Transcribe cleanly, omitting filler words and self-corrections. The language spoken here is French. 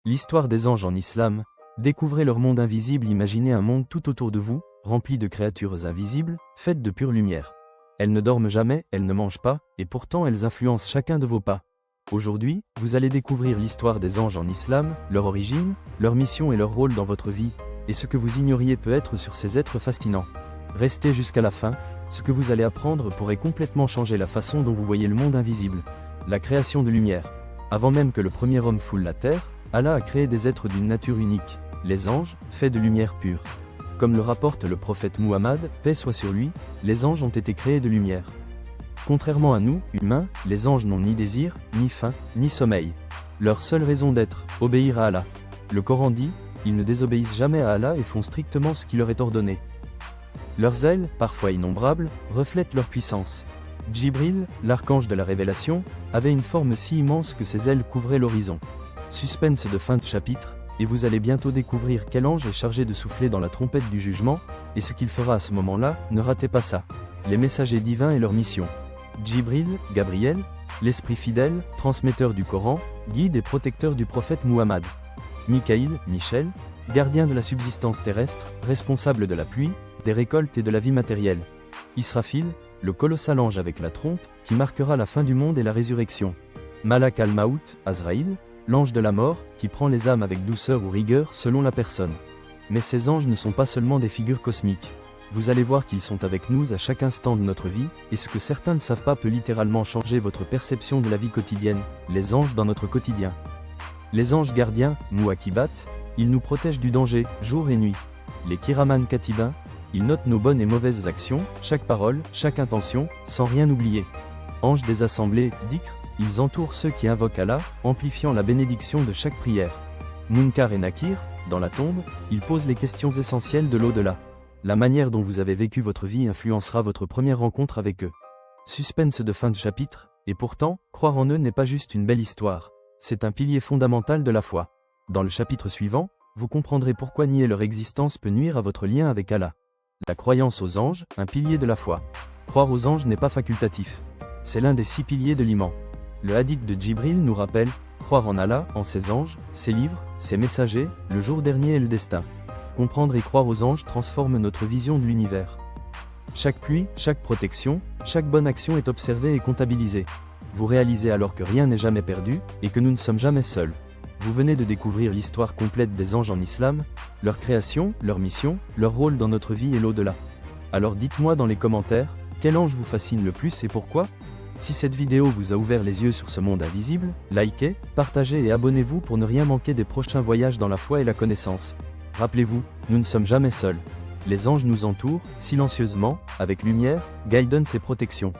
L'histoire des anges en islam. Découvrez leur monde invisible, imaginez un monde tout autour de vous, rempli de créatures invisibles, faites de pure lumière. Elles ne dorment jamais, elles ne mangent pas, et pourtant elles influencent chacun de vos pas. Aujourd'hui, vous allez découvrir l'histoire des anges en islam, leur origine, leur mission et leur rôle dans votre vie, et ce que vous ignoriez peut-être sur ces êtres fascinants. Restez jusqu'à la fin, ce que vous allez apprendre pourrait complètement changer la façon dont vous voyez le monde invisible. La création de lumière. Avant même que le premier homme foule la terre, Allah a créé des êtres d'une nature unique, les anges, faits de lumière pure. Comme le rapporte le prophète Muhammad, paix soit sur lui, les anges ont été créés de lumière. Contrairement à nous, humains, les anges n'ont ni désir, ni faim, ni sommeil. Leur seule raison d'être, obéir à Allah. Le Coran dit, ils ne désobéissent jamais à Allah et font strictement ce qui leur est ordonné. Leurs ailes, parfois innombrables, reflètent leur puissance. Djibril, l'archange de la révélation, avait une forme si immense que ses ailes couvraient l'horizon. Suspense de fin de chapitre, et vous allez bientôt découvrir quel ange est chargé de souffler dans la trompette du jugement, et ce qu'il fera à ce moment-là, ne ratez pas ça. Les messagers divins et leur mission. Djibril, Gabriel, l'esprit fidèle, transmetteur du Coran, guide et protecteur du prophète Muhammad. Mikaïl, Michel, gardien de la subsistance terrestre, responsable de la pluie, des récoltes et de la vie matérielle. Israfil, le colossal ange avec la trompe, qui marquera la fin du monde et la résurrection. Malak al-Maout, Azraïl, l'ange de la mort, qui prend les âmes avec douceur ou rigueur selon la personne. Mais ces anges ne sont pas seulement des figures cosmiques. Vous allez voir qu'ils sont avec nous à chaque instant de notre vie, et ce que certains ne savent pas peut littéralement changer votre perception de la vie quotidienne, les anges dans notre quotidien. Les anges gardiens, Muakibat, ils nous protègent du danger, jour et nuit. Les Kiraman Katibin, ils notent nos bonnes et mauvaises actions, chaque parole, chaque intention, sans rien oublier. Anges des assemblées, Dhikr, ils entourent ceux qui invoquent Allah, amplifiant la bénédiction de chaque prière. Munkar et Nakir, dans la tombe, ils posent les questions essentielles de l'au-delà. La manière dont vous avez vécu votre vie influencera votre première rencontre avec eux. Suspense de fin de chapitre, et pourtant, croire en eux n'est pas juste une belle histoire. C'est un pilier fondamental de la foi. Dans le chapitre suivant, vous comprendrez pourquoi nier leur existence peut nuire à votre lien avec Allah. La croyance aux anges, un pilier de la foi. Croire aux anges n'est pas facultatif. C'est l'un des 6 piliers de l'Iman. Le hadith de Djibril nous rappelle, croire en Allah, en ses anges, ses livres, ses messagers, le jour dernier et le destin. Comprendre et croire aux anges transforme notre vision de l'univers. Chaque pluie, chaque protection, chaque bonne action est observée et comptabilisée. Vous réalisez alors que rien n'est jamais perdu, et que nous ne sommes jamais seuls. Vous venez de découvrir l'histoire complète des anges en islam, leur création, leur mission, leur rôle dans notre vie et l'au-delà. Alors dites-moi dans les commentaires, quel ange vous fascine le plus et pourquoi ? Si cette vidéo vous a ouvert les yeux sur ce monde invisible, likez, partagez et abonnez-vous pour ne rien manquer des prochains voyages dans la foi et la connaissance. Rappelez-vous, nous ne sommes jamais seuls. Les anges nous entourent, silencieusement, avec lumière, guidance et protection.